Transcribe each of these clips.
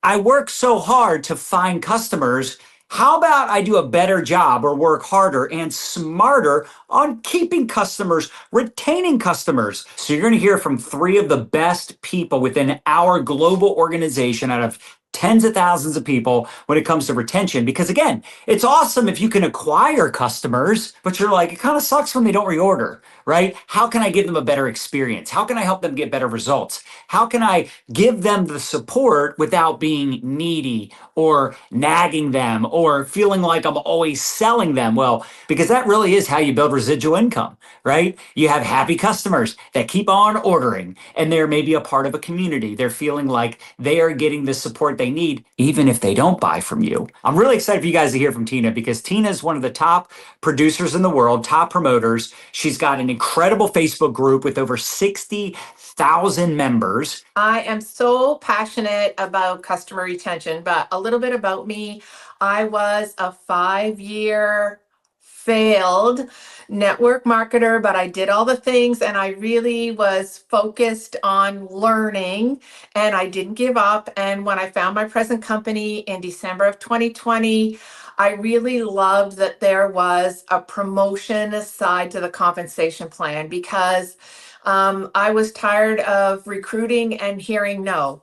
I work so hard to find customers. How about I do a better job or work harder and smarter on keeping customers, retaining customers? So you're going to hear from three of the best people within our global organization out of tens of thousands of people when it comes to retention. Because again, it's awesome if you can acquire customers, but you're like, it kind of sucks when they don't reorder, right? How can I give them a better experience? How can I help them get better results? How can I give them the support without being needy or nagging them or feeling like I'm always selling them? Well, because that really is how you build residual income, right? You have happy customers that keep on ordering and they're maybe a part of a community. They're feeling like they are getting the support they need, even if they don't buy from you. I'm really excited for you guys to hear from Tina because Tina is one of the top producers in the world, top promoters. She's got an incredible Facebook group with over 60,000 members. I am so passionate about customer retention, but a little bit about me. I was a 5-year failed network marketer, but I did all the things and I really was focused on learning and I didn't give up. And when I found my present company in December of 2020, I really loved that there was a promotion side to the compensation plan because I was tired of recruiting and hearing no.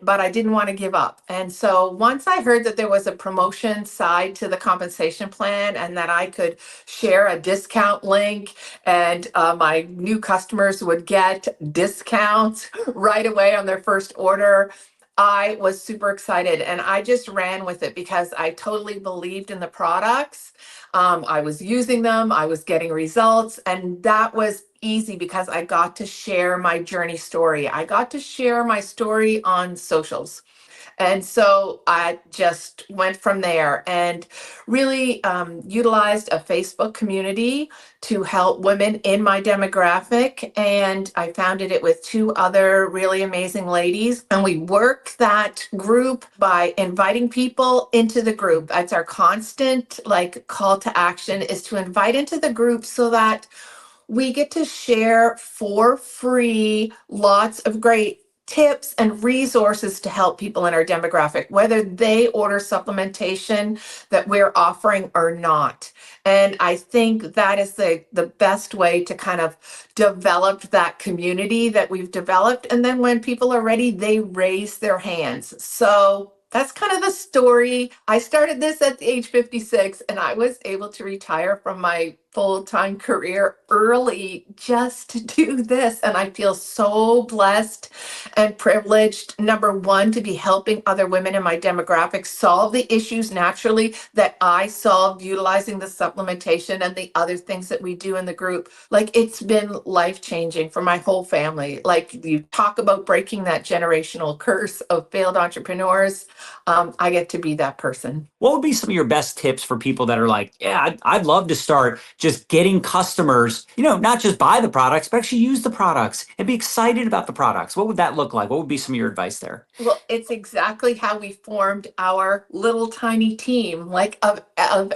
But I didn't want to give up. And so once I heard that there was a promotion side to the compensation plan and that I could share a discount link and my new customers would get discounts right away on their first order, I was super excited and I just ran with it because I totally believed in the products. I was using them, I was getting results, and that was easy because I got to share my journey story. I got to share my story on socials. And so I just went from there and really utilized a Facebook community to help women in my demographic. And I founded it with 2 other really amazing ladies. And we work that group by inviting people into the group. That's our constant call to action, is to invite into the group so that we get to share for free lots of great tips and resources to help people in our demographic, whether they order supplementation that we're offering or not. And I think that is the best way to kind of develop that community that we've developed. And then when people are ready, they raise their hands. So that's kind of the story. I started this at the age 56 and I was able to retire from my full-time career early just to do this. And I feel so blessed and privileged, number one, to be helping other women in my demographic solve the issues naturally that I solved utilizing the supplementation and the other things that we do in the group. Like, it's been life-changing for my whole family. Like, you talk about breaking that generational curse of failed entrepreneurs. I get to be that person. What would be some of your best tips for people that are like, yeah, I'd love to start just getting customers, not just buy the products, but actually use the products and be excited about the products? What would that look like? What would be some of your advice there? Well, it's exactly how we formed our little tiny team, like of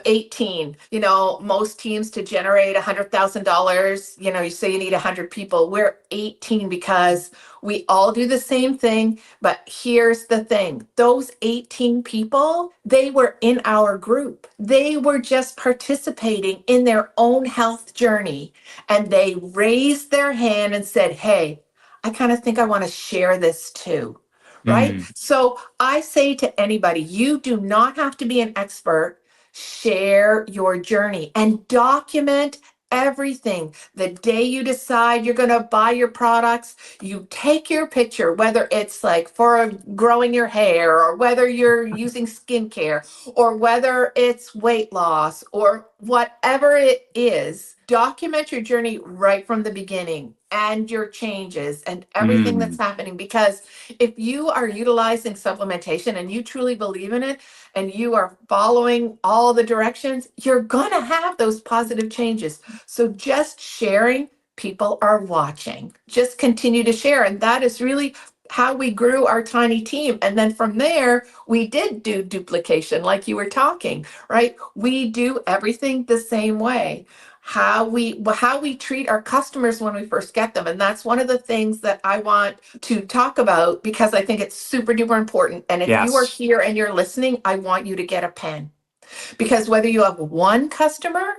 18. Most teams to generate $100,000, you say you need 100 people. We're 18 because we all do the same thing. But here's the thing. Those 18 people, they were in our group. They were just participating in their own health journey. And they raised their hand and said, hey, I kind of think I want to share this too. Right? So I say to anybody, you do not have to be an expert. Share your journey and document everything. The day you decide you're going to buy your products, you take your picture, whether it's like for growing your hair or whether you're using skincare or whether it's weight loss or whatever it is. Document your journey right from the beginning and your changes and everything that's happening. Because if you are utilizing supplementation and you truly believe in it and you are following all the directions, you're going to have those positive changes. So just sharing, people are watching. Just continue to share. And that is really how we grew our tiny team. And then from there, we did do duplication like you were talking, right? We do everything the same way. how we treat our customers when we first get them. And that's one of the things that I want to talk about because I think it's super duper important. And if you are Yes. here and you're listening, I want you to get a pen. Because whether you have one customer,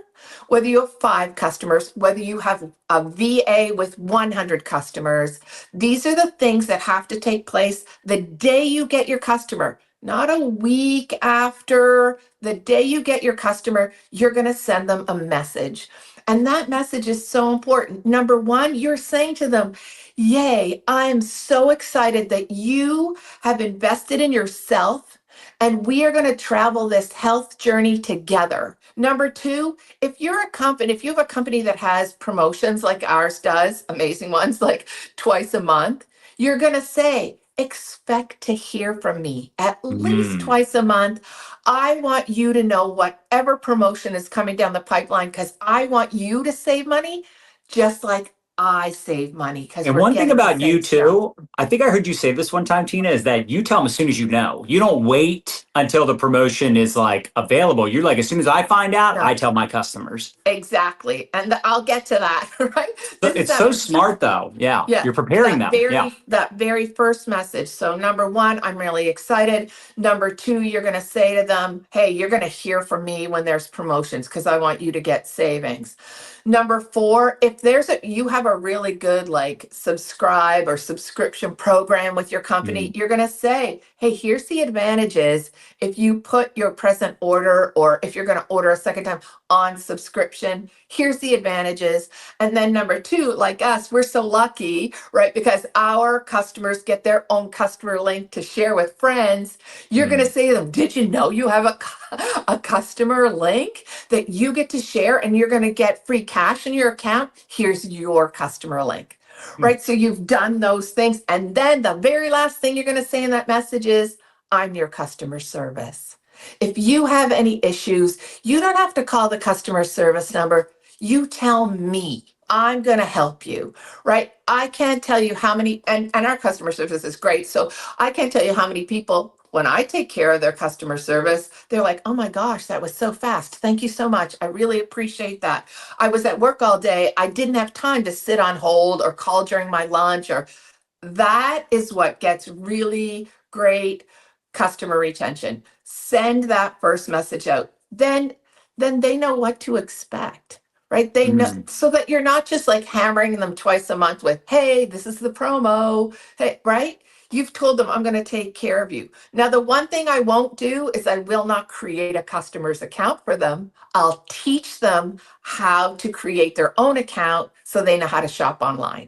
whether you have five customers, whether you have a VA with 100 customers, these are the things that have to take place the day you get your customer, not a week after. The day you get your customer, you're going to send them a message. And that message is so important. Number one, you're saying to them, yay, I'm so excited that you have invested in yourself and we are going to travel this health journey together. Number two, if you have a company that has promotions like ours does, amazing ones like twice a month, you're going to say, expect to hear from me at least Mm. twice a month. I want you to know whatever promotion is coming down the pipeline because I want you to save money just like I save money because And we're one thing getting the about you same stuff. too, I think I heard you say this one time, Tina, is that you tell them as soon as you know. You don't wait until the promotion is like available. You're like, as soon as I find out, I No. tell my customers. Exactly. And I'll get to that, right? But This is it's so that smart though. Yeah. yeah, You're preparing them. Yeah. that very first message. So number one, I'm really excited. Number two, you're going to say to them, "Hey, you're going to hear from me when there's promotions because I want you to get savings." Number four, if you have a really good like subscribe or subscription program with your company, Mm. you're going to say, "Hey, here's the advantages if you put your present order or if you're going to order a second time on subscription. Here's the advantages." And then number two, like us, we're so lucky, right? Because our customers get their own customer link to share with friends. You're going to Mm. say to them, did you know you have a customer link that you get to share and you're going to get free cash in your account? Here's your customer link, Mm. right? So you've done those things. And then the very last thing you're going to say in that message is, I'm your customer service. If you have any issues, you don't have to call the customer service number. You tell me. I'm going to help you, right? I can't tell you how many, and our customer service is great. So I can't tell you how many people, when I take care of their customer service, they're like, oh my gosh, that was so fast. Thank you so much. I really appreciate that. I was at work all day. I didn't have time to sit on hold or call during my lunch or that is what gets really great customer retention. Send that first message out. Then they know what to expect, right? They know Mm. so that you're not just like hammering them twice a month with, hey, this is the promo. Hey, right? You've told them I'm going to take care of you. Now, the one thing I won't do is I will not create a customer's account for them. I'll teach them how to create their own account so they know how to shop online.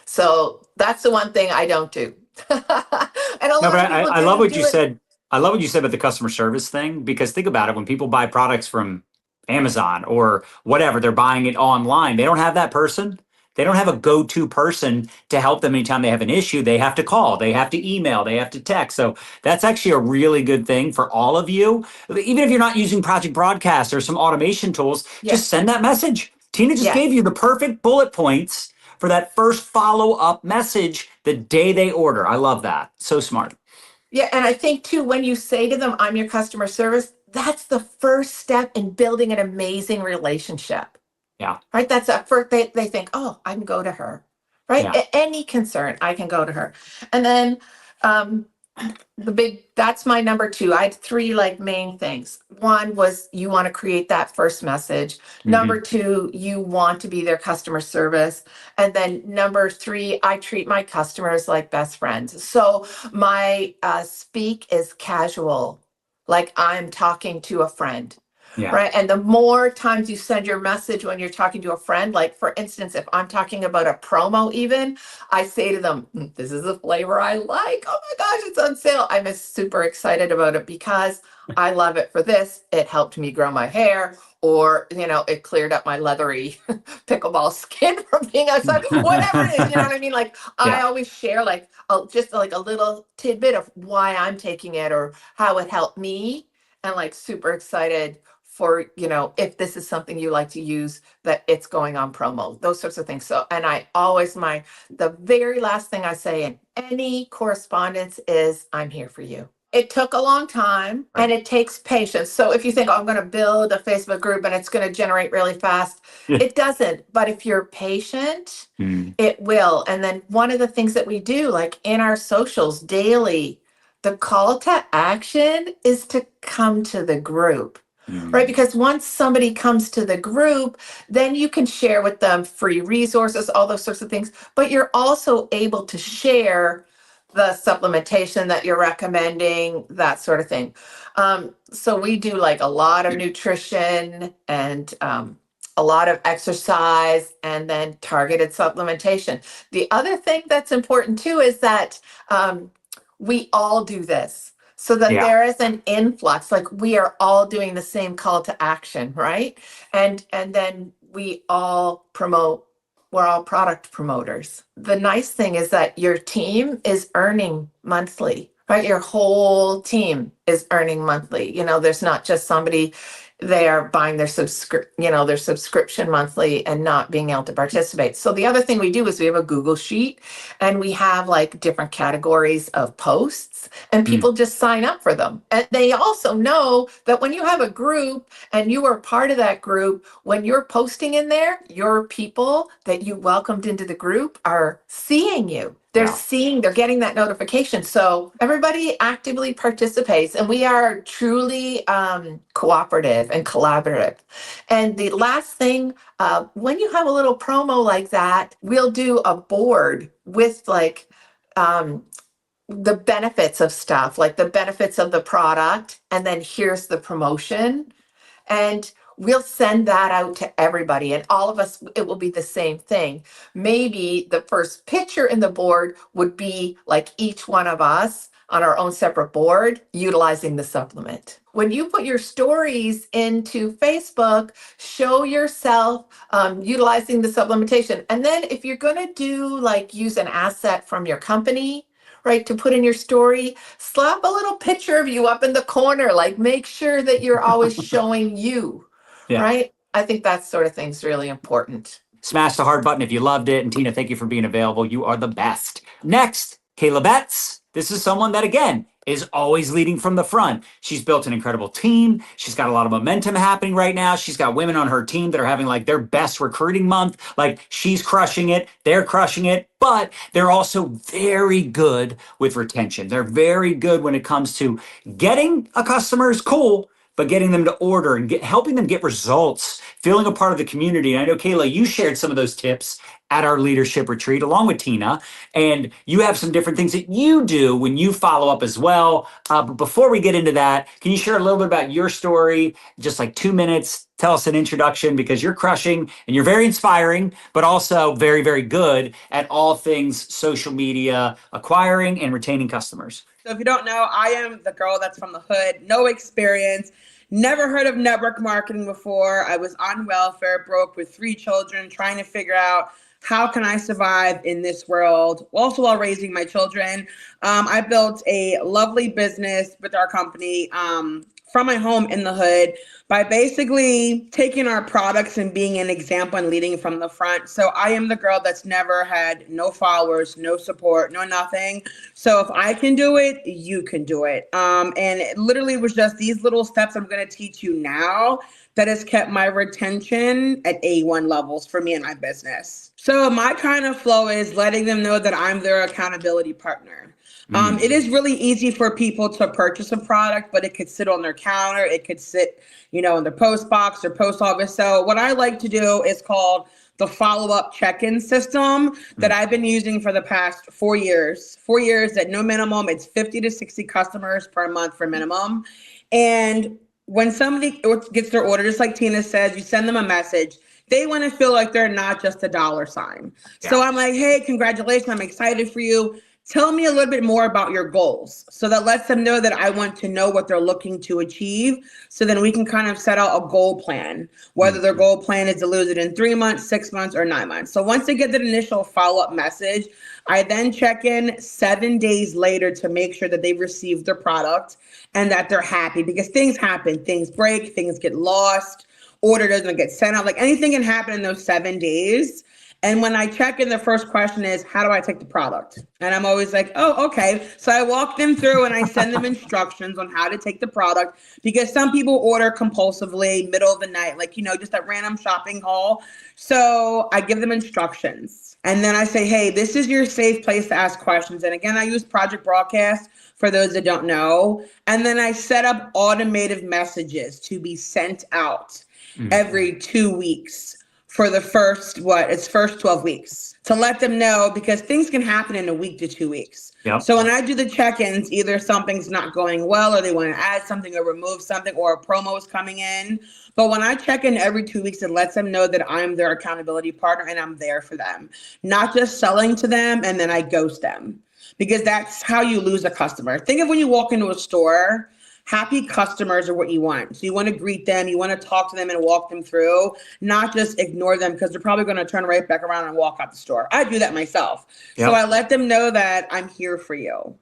So that's the one thing I don't do. And a No, lot but of people I love didn't what you do it. said. I love what you said about the customer service thing because think about it when people buy products from Amazon or whatever, they're buying it online. They don't have that person. They don't have a go to person to help them anytime they have an issue. They have to call, they have to email, they have to text. So that's actually a really good thing for all of you. Even if you're not using Project Broadcast or some automation tools, just Yes. send that message. Tina just gave Yes. you the perfect bullet points for that first follow up message the day they order. I love that. So smart. Yeah. And I think too, when you say to them, I'm your customer service, that's the first step in building an amazing relationship, Yeah. right? That's at first they think, oh, I can go to her, right? Yeah. Any concern, I can go to her. And then um, that's my number two. I had three like main things. One was you want to create that first message. Hmm. Number two, you want to be their customer service. And then number three, I treat my customers like best friends. So my speak is casual, like I'm talking to a friend. Yeah. Right. And the more times you send your message when you're talking to a friend, like for instance, if I'm talking about a promo, even I say to them, this is the flavor I like. Oh my gosh, it's on sale. I'm super excited about it because I love it for this. It helped me grow my hair, or, it cleared up my leathery pickleball skin from being outside, whatever it is. You know what I mean? Like I Yeah. always share like just like a little tidbit of why I'm taking it or how it helped me and like super excited for if this is something you like to use that it's going on promo, those sorts of things. So and I always the very last thing I say in any correspondence is I'm here for you. It took a long time and Right. it takes patience. So if you think, oh, I'm going to build a Facebook group and it's going to generate really fast, Yeah. it doesn't. But if you're patient, Mm, it will. And then one of the things that we do, like in our socials daily, the call to action is to come to the group, right? mm, Because once somebody comes to the group, then you can share with them free resources, all those sorts of things. But you're also able to share the supplementation that you're recommending, that sort of thing. So we do like a lot of nutrition and a lot of exercise and then targeted supplementation. The other thing that's important too is that we all do this so that yeah. there is an influx, like we are all doing the same call to action, right? And then we all promote, we're all product promoters. The nice thing is that your team is earning monthly, right? Your whole team is earning monthly. There's not just somebody there buying their subscription monthly and not being able to participate. So the other thing we do is we have a Google sheet and we have like different categories of posts and Mm, people just sign up for them. And they also know that when you have a group and you are part of that group, when you're posting in there, your people that you welcomed into the group are seeing you. yeah. They're getting that notification. So everybody actively participates, and we are truly cooperative and collaborative. And the last thing, when you have a little promo like that, we'll do a board with like um, the benefits of stuff, like the benefits of the product, and then here's the promotion. And we'll send that out to everybody, and all of us, it will be the same thing. Maybe the first picture in the board would be like each one of us on our own separate board utilizing the supplement. When you put your stories into Facebook, show yourself utilizing the supplementation. And then if you're going to do like use an asset from your company, right, to put in your story, slap a little picture of you up in the corner, like make sure that you're always showing you, Yeah. right? I think that sort of thing's really important. Smash the heart button if you loved it. And Tina, thank you for being available. You are the best. Next, Kayla Betts. This is someone that, again, is always leading from the front. She's built an incredible team. She's got a lot of momentum happening right now. She's got women on her team that are having like their best recruiting month. Like she's crushing it. They're crushing it. But they're also very good with retention. They're very good when it comes to getting a customer is cool, but getting them to order and helping them get results, feeling a part of the community. And I know, Kayla, you shared some of those tips at our leadership retreat along with Tina, and you have some different things that you do when you follow up as well. But before we get into that, can you share a little bit about your story? Just like 2 minutes, tell us an introduction because you're crushing and you're very inspiring, but also very, very good at all things social media, acquiring and retaining customers. So if you don't know, I am the girl that's from the hood, no experience, never heard of network marketing before. I was on welfare, broke with 3 children, trying to figure out how can I survive in this world, also while raising my children. I built a lovely business with our company from my home in the hood by basically taking our products and being an example and leading from the front. So I am the girl that's never had no followers, no support, no nothing. So if I can do it, you can do it. And it literally was just these little steps I'm going to teach you now that has kept my retention at A1 levels for me and my business. So my kind of flow is letting them know that I'm their accountability partner. It is really easy for people to purchase a product, but it could sit on their counter. It could sit, in their post box or post office. So what I like to do is called the follow-up check-in system that I've been using for the past 4 years. 4 years at no minimum. It's 50 to 60 customers per month for minimum. And when somebody gets their order, just like Tina says, you send them a message. They want to feel like they're not just a dollar sign. Yeah. So I'm like, hey, congratulations. I'm excited for you. Tell me a little bit more about your goals. So that lets them know that I want to know what they're looking to achieve. So then we can kind of set out a goal plan, whether their goal plan is to lose it in 3 months, 6 months, or 9 months. So once they get that initial follow-up message, I then check in 7 days later to make sure that they've received their product and that they're happy, because things happen, things break, things get lost, order doesn't get sent out, like anything can happen in those 7 days. And when I check in, the first question is, how do I take the product? And I'm always like, oh, okay. So I walk them through and I send them instructions on how to take the product, because some people order compulsively, middle of the night, like, just a random shopping haul. So I give them instructions. And then I say, hey, this is your safe place to ask questions. And again, I use Project Broadcast for those that don't know. And then I set up automated messages to be sent out every 2 weeks for the first 12 weeks, to let them know, because things can happen in a week to 2 weeks. Yep. So when I do the check-ins, either something's not going well, or they want to add something or remove something, or a promo is coming in. But when I check in every 2 weeks, it lets them know that I'm their accountability partner and I'm there for them, not just selling to them and then I ghost them, because that's how you lose a customer. Think of when you walk into a store. Happy customers are what you want. So you want to greet them, you want to talk to them and walk them through, not just ignore them, because they're probably going to turn right back around and walk out the store. I do that myself. Yep. So I let them know that I'm here for you.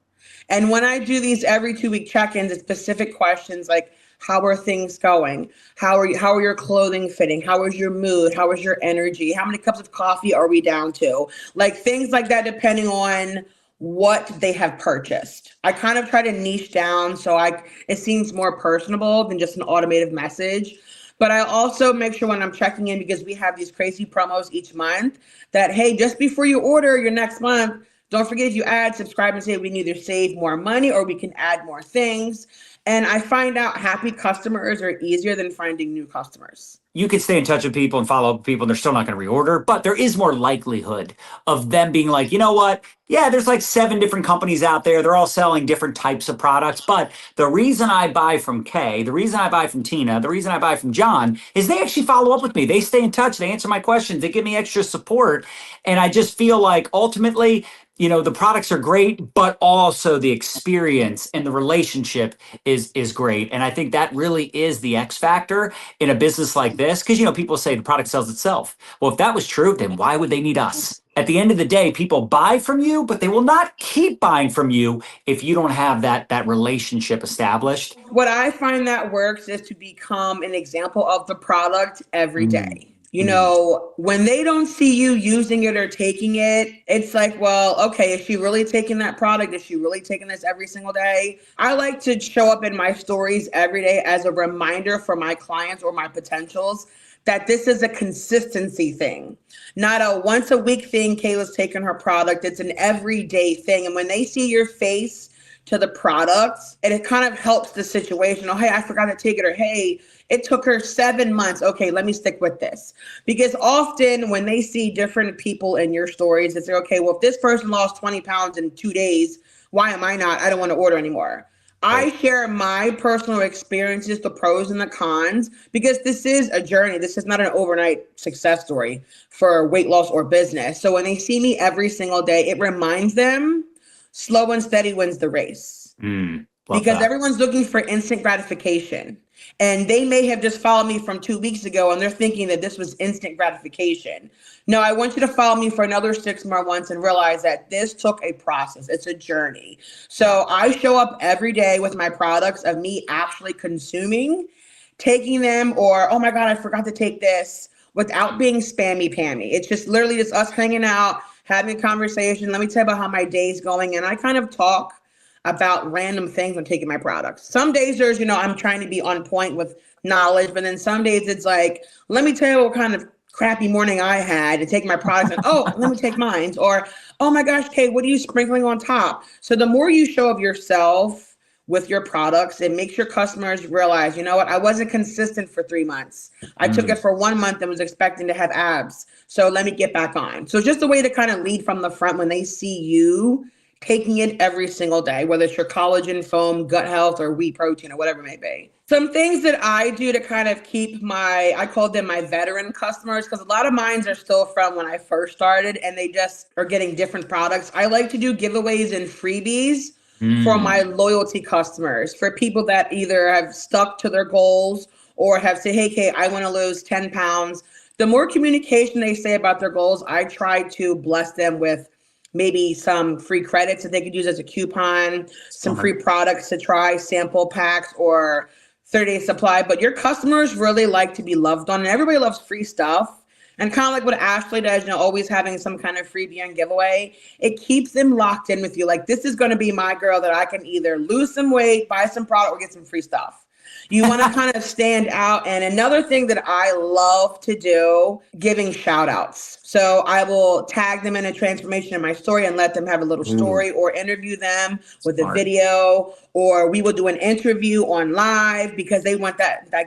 And when I do these every 2 week check-ins, it's specific questions like, how are things going? How are your clothing fitting? How is your mood? How is your energy? How many cups of coffee are we down to? Like things like that, depending on what they have purchased. I kind of try to niche down so it seems more personable than just an automated message. But I also make sure when I'm checking in, because we have these crazy promos each month, that, hey, just before you order your next month, don't forget, if you subscribe and say, we can either save more money or we can add more things. And I find out happy customers are easier than finding new customers. You could stay in touch with people and follow up with people, and they're still not going to reorder, but there is more likelihood of them being like, you know what? Yeah, there's like 7 different companies out there. They're all selling different types of products. But the reason I buy from Kay, the reason I buy from Tina, the reason I buy from John is they actually follow up with me. They stay in touch. They answer my questions. They give me extra support. And I just feel like ultimately, the products are great, but also the experience and the relationship is great. And I think that really is the X factor in a business like this. Because, people say the product sells itself. Well, if that was true, then why would they need us? At the end of the day, people buy from you, but they will not keep buying from you if you don't have that relationship established. What I find that works is to become an example of the product every day. When they don't see you using it or taking it, it's like, well, okay, is she really taking that product? Is she really taking this every single day? I like to show up in my stories every day as a reminder for my clients or my potentials that this is a consistency thing, not a once a week thing. Kayla's taking her product. It's an everyday thing. And when they see your face to the products, and it kind of helps the situation. Oh, hey, I forgot to take it. Or, hey, it took her 7 months. Okay, let me stick with this. Because often when they see different people in your stories, it's like, okay, well, if this person lost 20 pounds in 2 days, why am I not? I don't want to order anymore. I share my personal experiences, the pros and the cons, because this is a journey. This is not an overnight success story for weight loss or business. So when they see me every single day, it reminds them slow and steady wins the race. Because everyone's looking for instant gratification. And they may have just followed me from 2 weeks ago and they're thinking that this was instant gratification. No, I want you to follow me for another 6 more months and realize that this took a process. It's a journey. So I show up every day with my products of me actually consuming, taking them, or, oh my God, I forgot to take this, without being spammy pammy. It's just literally just us hanging out, having a conversation. Let me tell you about how my day's going. And I kind of talk about random things when taking my products. Some days there's, I'm trying to be on point with knowledge, but then some days it's like, let me tell you what kind of crappy morning I had to take my products and, oh, let me take mine. Or, oh my gosh, Kay, what are you sprinkling on top? So the more you show of yourself with your products, it makes your customers realize, you know what, I wasn't consistent for 3 months. I took it for 1 month and was expecting to have abs. So let me get back on. So just a way to kind of lead from the front when they see you taking it every single day, whether it's your collagen, foam, gut health, or wheat protein, or whatever it may be. Some things that I do to kind of keep I call them my veteran customers, because a lot of mine are still from when I first started and they just are getting different products. I like to do giveaways and freebies for my loyalty customers, for people that either have stuck to their goals or have said, hey, Kay, I want to lose 10 pounds. The more communication they say about their goals, I try to bless them with maybe some free credits that they could use as a coupon, some free products to try, sample packs, or 30-day supply. But your customers really like to be loved on, and everybody loves free stuff. And kind of like what Ashley does, always having some kind of freebie and giveaway, it keeps them locked in with you. Like, this is going to be my girl that I can either lose some weight, buy some product, or get some free stuff. You want to kind of stand out. And another thing that I love to do, giving shout outs. So I will tag them in a transformation in my story and let them have a little story, or interview them with a video, or we will do an interview on live because they want that their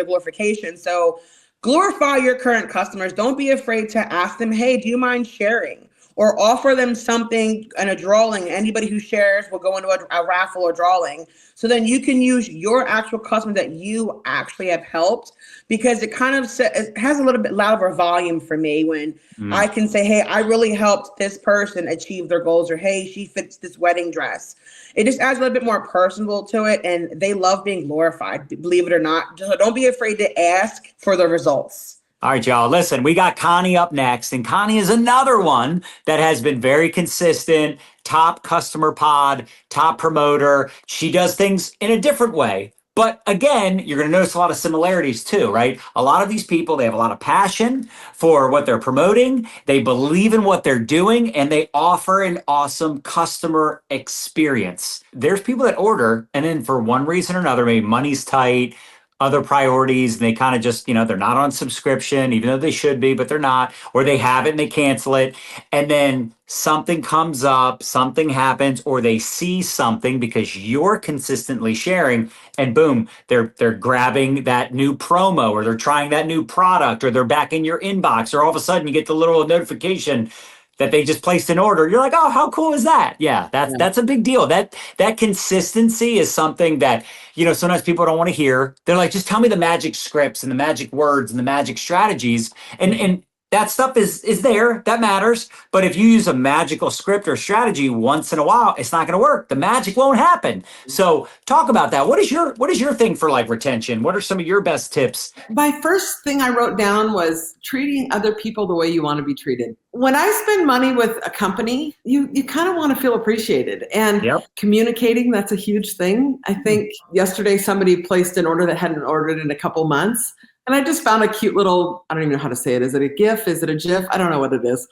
glorification. So glorify your current customers. Don't be afraid to ask them, hey, do you mind sharing? Or offer them something in a drawing. Anybody who shares will go into a raffle or drawing. So then you can use your actual customer that you actually have helped, because it kind of it has a little bit louder volume for me when I can say, hey, I really helped this person achieve their goals, or hey, she fits this wedding dress. It just adds a little bit more personal to it, and they love being glorified, believe it or not. So don't be afraid to ask for the results. All right, y'all. Listen, we got Connie up next, and Connie is another one that has been very consistent, top customer pod, top promoter. She does things in a different way. But again, you're going to notice a lot of similarities too, right? A lot of these people, they have a lot of passion for what they're promoting. They believe in what they're doing, and they offer an awesome customer experience. There's people that order, and then for one reason or another, maybe money's tight, other priorities, and they kind of just, they're not on subscription, even though they should be, but they're not, or they have it and they cancel it. And then something comes up, something happens, or they see something because you're consistently sharing, and boom, they're grabbing that new promo, or they're trying that new product, or they're back in your inbox, or all of a sudden you get the little notification that they just placed an order. You're like, oh, how cool is that? Yeah, that's a big deal. That consistency is something that, sometimes people don't want to hear. They're like, just tell me the magic scripts and the magic words and the magic strategies. And that stuff is there. That matters. But if you use a magical script or strategy once in a while, it's not going to work. The magic won't happen. So talk about that. What is your thing for like retention? What are some of your best tips? My first thing I wrote down was treating other people the way you want to be treated. When I spend money with a company, you kind of want to feel appreciated, and communicating, that's a huge thing. I think yesterday somebody placed an order that hadn't ordered in a couple months. And I just found a cute little, I don't even know how to say it. Is it a GIF? Is it a GIF? I don't know what it is.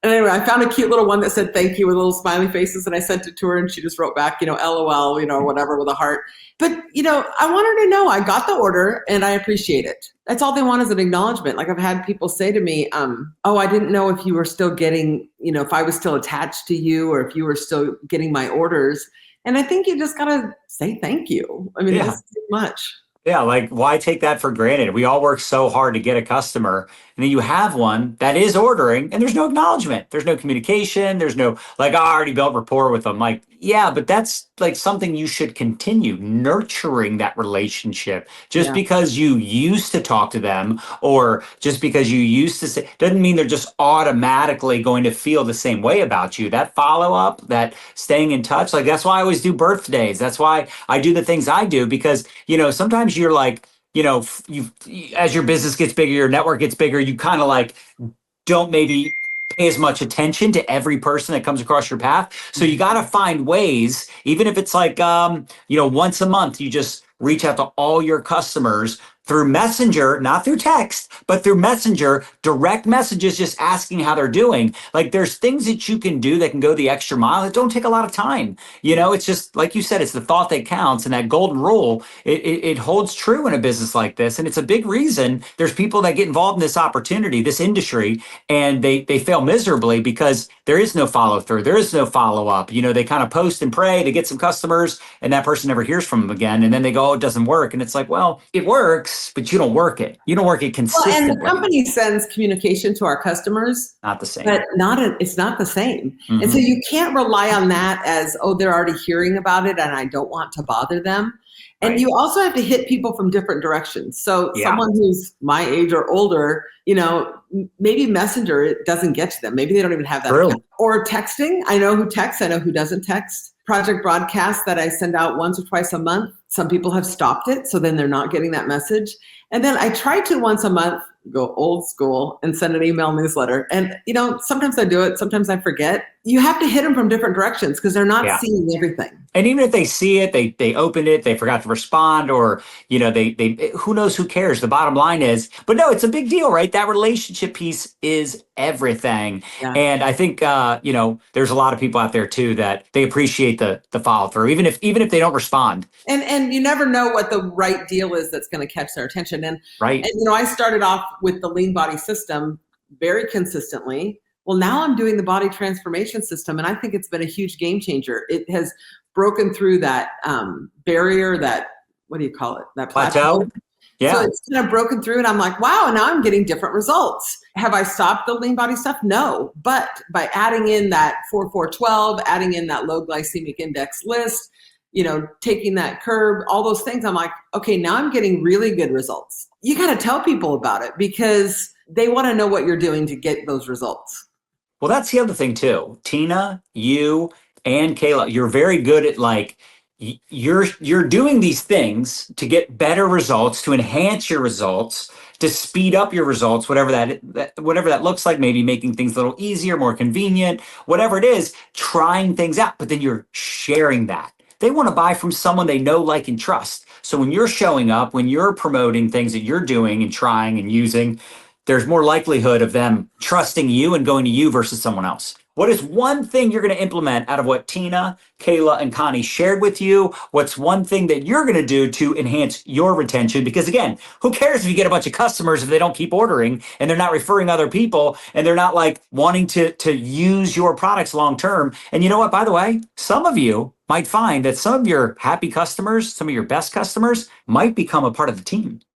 And anyway, I found a cute little one that said thank you with little smiley faces, and I sent it to her, and she just wrote back, LOL, or whatever, with a heart. But, I want her to know I got the order and I appreciate it. That's all they want, is an acknowledgement. Like, I've had people say to me, oh, I didn't know if you were still getting, if I was still attached to you, or if you were still getting my orders. And I think you just got to say thank you. I mean, that's too much. Yeah, like, why take that for granted? We all work so hard to get a customer, and then you have one that is ordering, and there's no acknowledgement. There's no communication. There's no, like, I already built rapport with them. Like, yeah, but that's like something you should continue nurturing, that relationship. Just because you used to talk to them, or just because you used to say, doesn't mean they're just automatically going to feel the same way about you. That follow up, that staying in touch, like, that's why I always do birthdays. That's why I do the things I do, because, sometimes you're like, as your business gets bigger, your network gets bigger, you kind of like don't maybe pay as much attention to every person that comes across your path. So you got to find ways, even if it's like, once a month, you just reach out to all your customers through Messenger, not through text, but through Messenger, direct messages, just asking how they're doing. Like, there's things that you can do that can go the extra mile. It don't take a lot of time. It's just, like you said, it's the thought that counts. And that golden rule, it holds true in a business like this. And it's a big reason there's people that get involved in this opportunity, this industry, and they fail miserably because there is no follow through. There is no follow up. They kind of post and pray to get some customers, and that person never hears from them again. And then they go, oh, it doesn't work. And it's like, well, it works, but you don't work it. You don't work it consistently. Well, and the company sends communication to our customers. Not the same. But it's not the same. Mm-hmm. And so you can't rely on that as, oh, they're already hearing about it and I don't want to bother them. And you also have to hit people from different directions. So someone who's my age or older, maybe Messenger, it doesn't get to them. Maybe they don't even have that account. Or texting. I know who texts. I know who doesn't text. Project broadcasts that I send out once or twice a month. Some people have stopped it, so then they're not getting that message. And then I try to once a month go old school and send an email newsletter. And, sometimes I do it, sometimes I forget. You have to hit them from different directions because they're not seeing everything. And even if they see it, they opened it, they forgot to respond, or, they who knows, who cares? The bottom line is, but no, it's a big deal, right? That relationship piece is everything. Yeah. And I think, there's a lot of people out there too that they appreciate the follow through, even if they don't respond. And you never know what the right deal is that's going to catch their attention. And I started off with the lean body system very consistently. Well, now I'm doing the body transformation system, and I think it's been a huge game changer. It has broken through that barrier, that, what do you call it? That plateau. Yeah. So it's kind of broken through, and I'm like, wow, and now I'm getting different results. Have I stopped the lean body stuff? No. But by adding in that 4-4-12, adding in that low glycemic index list, taking that curb, all those things, I'm like, okay, now I'm getting really good results. You got to tell people about it because they want to know what you're doing to get those results. Well, that's the other thing too. Tina, you and Kayla, you're very good at you're doing these things to get better results, to enhance your results, to speed up your results, whatever that looks like, maybe making things a little easier, more convenient, whatever it is, trying things out. But then you're sharing that. They want to buy from someone they know, like, and trust. So when you're showing up, when you're promoting things that you're doing and trying and using, there's more likelihood of them trusting you and going to you versus someone else. What is one thing you're going to implement out of what Tina, Kayla, and Connie shared with you? What's one thing that you're going to do to enhance your retention? Because again, who cares if you get a bunch of customers if they don't keep ordering and they're not referring other people and they're not wanting to use your products long term? And you know what, by the way, some of you might find that some of your happy customers, some of your best customers might become a part of the team.